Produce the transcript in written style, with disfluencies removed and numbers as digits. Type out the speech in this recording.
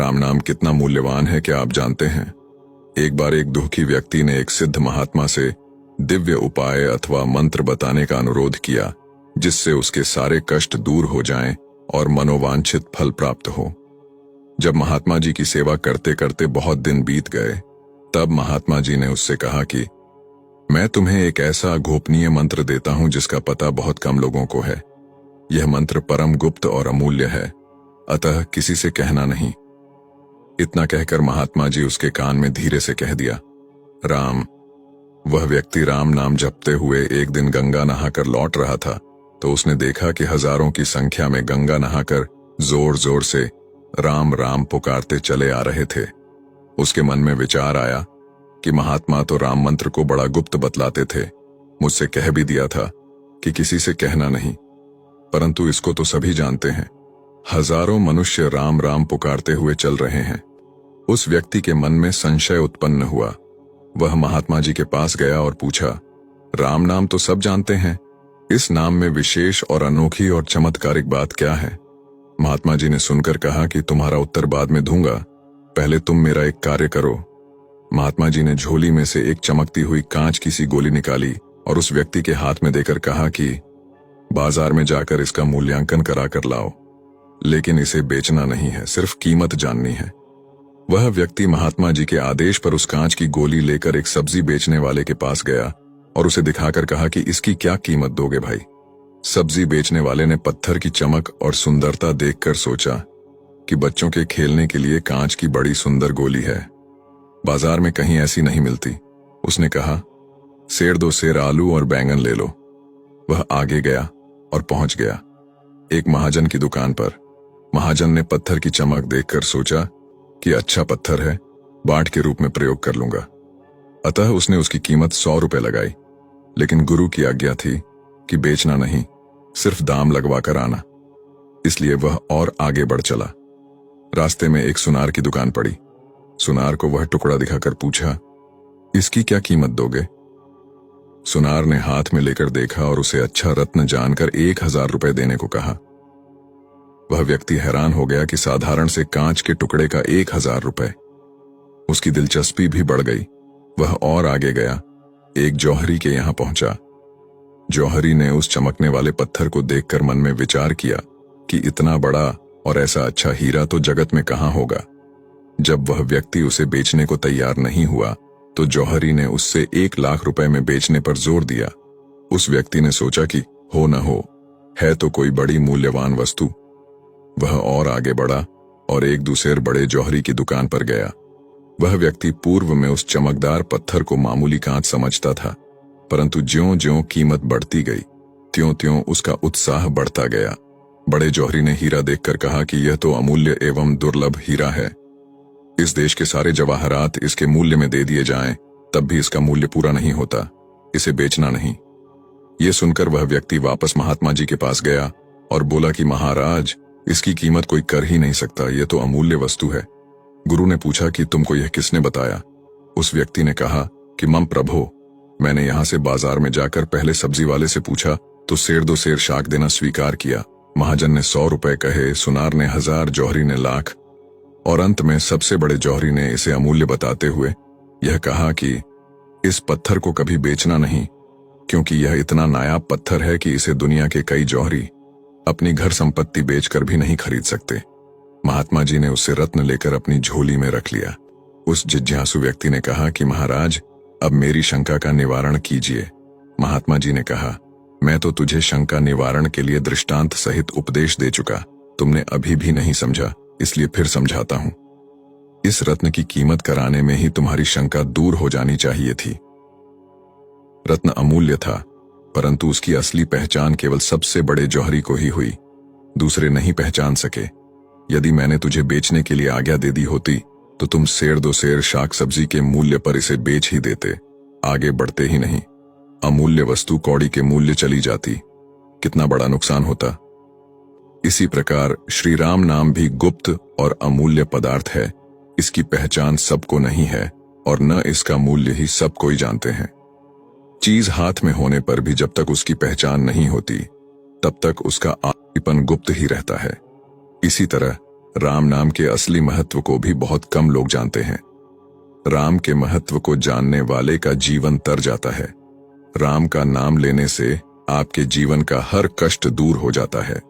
राम नाम कितना मूल्यवान है क्या आप जानते हैं? एक बार एक दुखी व्यक्ति ने एक सिद्ध महात्मा से दिव्य उपाय अथवा मंत्र बताने का अनुरोध किया, जिससे उसके सारे कष्ट दूर हो जाएं और मनोवांछित फल प्राप्त हो। जब महात्मा जी की सेवा करते करते बहुत दिन बीत गए, तब महात्मा जी ने उससे कहा कि मैं तुम्हें एक ऐसा गोपनीय मंत्र देता हूं जिसका पता बहुत कम लोगों को है। यह मंत्र परम गुप्त और अमूल्य है, अतः किसी से कहना नहीं। इतना कहकर महात्मा जी उसके कान में धीरे से कह दिया, राम। वह व्यक्ति राम नाम जपते हुए एक दिन गंगा नहाकर लौट रहा था, तो उसने देखा कि हजारों की संख्या में गंगा नहाकर जोर जोर से राम राम पुकारते चले आ रहे थे। उसके मन में विचार आया कि महात्मा तो राम मंत्र को बड़ा गुप्त बतलाते थे, मुझसे कह भी दिया था कि किसी से कहना नहीं, परंतु इसको तो सभी जानते हैं। हजारों मनुष्य राम राम पुकारते हुए चल रहे हैं। उस व्यक्ति के मन में संशय उत्पन्न हुआ। वह महात्मा जी के पास गया और पूछा, राम नाम तो सब जानते हैं, इस नाम में विशेष और अनोखी और चमत्कारिक बात क्या है? महात्मा जी ने सुनकर कहा कि तुम्हारा उत्तर बाद में दूंगा, पहले तुम मेरा एक कार्य करो। महात्मा जी ने झोली में से एक चमकती हुई कांच की सी गोली निकाली और उस व्यक्ति के हाथ में देकर कहा कि बाजार में जाकर इसका मूल्यांकन कराकर लाओ, लेकिन इसे बेचना नहीं है, सिर्फ कीमत जाननी है। वह व्यक्ति महात्मा जी के आदेश पर उस कांच की गोली लेकर एक सब्जी बेचने वाले के पास गया और उसे दिखाकर कहा कि इसकी क्या कीमत दोगे भाई? सब्जी बेचने वाले ने पत्थर की चमक और सुंदरता देखकर सोचा कि बच्चों के खेलने के लिए कांच की बड़ी सुंदर गोली है, बाजार में कहीं ऐसी नहीं मिलती। उसने कहा, सेर दो सेर आलू और बैंगन ले लो। वह आगे गया और पहुंच गया एक महाजन की दुकान पर। महाजन ने पत्थर की चमक देखकर सोचा कि अच्छा पत्थर है, बाट के रूप में प्रयोग कर लूंगा। अतः उसने उसकी कीमत 100 रुपए लगाई, लेकिन गुरु की आज्ञा थी कि बेचना नहीं, सिर्फ दाम लगवा कर आना। इसलिए वह और आगे बढ़ चला। रास्ते में एक सुनार की दुकान पड़ी। सुनार को वह टुकड़ा दिखाकर पूछा, इसकी क्या कीमत दोगे? सुनार ने हाथ में लेकर देखा और उसे अच्छा रत्न जानकर 1000 रुपए देने को कहा। वह व्यक्ति हैरान हो गया कि साधारण से कांच के टुकड़े का 1000 रुपए। उसकी दिलचस्पी भी बढ़ गई। वह और आगे गया, एक जौहरी के यहां पहुंचा। जौहरी ने उस चमकने वाले पत्थर को देखकर मन में विचार किया कि इतना बड़ा और ऐसा अच्छा हीरा तो जगत में कहां होगा। जब वह व्यक्ति उसे बेचने को तैयार नहीं हुआ, तो जौहरी ने उससे 1 लाख रुपए में बेचने पर जोर दिया। उस व्यक्ति ने सोचा कि हो न हो, है तो कोई बड़ी मूल्यवान वस्तु। वह और आगे बढ़ा और एक दूसरे बड़े जौहरी की दुकान पर गया। वह व्यक्ति पूर्व में उस चमकदार पत्थर को मामूली कांच समझता था, परंतु ज्यों-ज्यों कीमत बढ़ती गई, त्यों-त्यों उसका उत्साह बढ़ता गया। बड़े जौहरी ने हीरा देखकर कहा कि यह तो अमूल्य एवं दुर्लभ हीरा है। इस देश के सारे जवाहरात इसके मूल्य में दे दिए जाएं, तब भी इसका मूल्य पूरा नहीं होता। इसे बेचना नहीं। ये सुनकर वह व्यक्ति वापस महात्मा जी के पास गया और बोला कि महाराज, इसकी कीमत कोई कर ही नहीं सकता, यह तो अमूल्य वस्तु है। गुरु ने पूछा कि तुमको यह किसने बताया? उस व्यक्ति ने कहा कि मम प्रभो, मैंने यहां से बाजार में जाकर पहले सब्जी वाले से पूछा तो सेर दो सेर शाक देना स्वीकार किया। महाजन ने 100 रुपए कहे, सुनार ने 1000, जौहरी ने लाख, और अंत में सबसे बड़े जौहरी ने इसे अमूल्य बताते हुए यह कहा कि इस पत्थर को कभी बेचना नहीं, क्योंकि यह इतना नायाब पत्थर है कि इसे दुनिया के कई जौहरी अपनी घर संपत्ति बेचकर भी नहीं खरीद सकते। महात्मा जी ने उससे रत्न लेकर अपनी झोली में रख लिया। उस जिज्ञासु व्यक्ति ने कहा कि महाराज, अब मेरी शंका का निवारण कीजिए। महात्मा जी ने कहा, मैं तो तुझे शंका निवारण के लिए दृष्टांत सहित उपदेश दे चुका, तुमने अभी भी नहीं समझा, इसलिए फिर समझाता हूं। इस रत्न की कीमत कराने में ही तुम्हारी शंका दूर हो जानी चाहिए थी। रत्न अमूल्य था, परंतु उसकी असली पहचान केवल सबसे बड़े जौहरी को ही हुई, दूसरे नहीं पहचान सके। यदि मैंने तुझे बेचने के लिए आज्ञा दे दी होती, तो तुम सेर दो सेर शाक सब्जी के मूल्य पर इसे बेच ही देते, आगे बढ़ते ही नहीं। अमूल्य वस्तु कौड़ी के मूल्य चली जाती, कितना बड़ा नुकसान होता। इसी प्रकार श्री राम नाम भी गुप्त और अमूल्य पदार्थ है। इसकी पहचान सबको नहीं है और न इसका मूल्य ही सब कोई जानते हैं। चीज हाथ में होने पर भी जब तक उसकी पहचान नहीं होती, तब तक उसका आदमीपन गुप्त ही रहता है। इसी तरह राम नाम के असली महत्व को भी बहुत कम लोग जानते हैं। राम के महत्व को जानने वाले का जीवन तर जाता है। राम का नाम लेने से आपके जीवन का हर कष्ट दूर हो जाता है।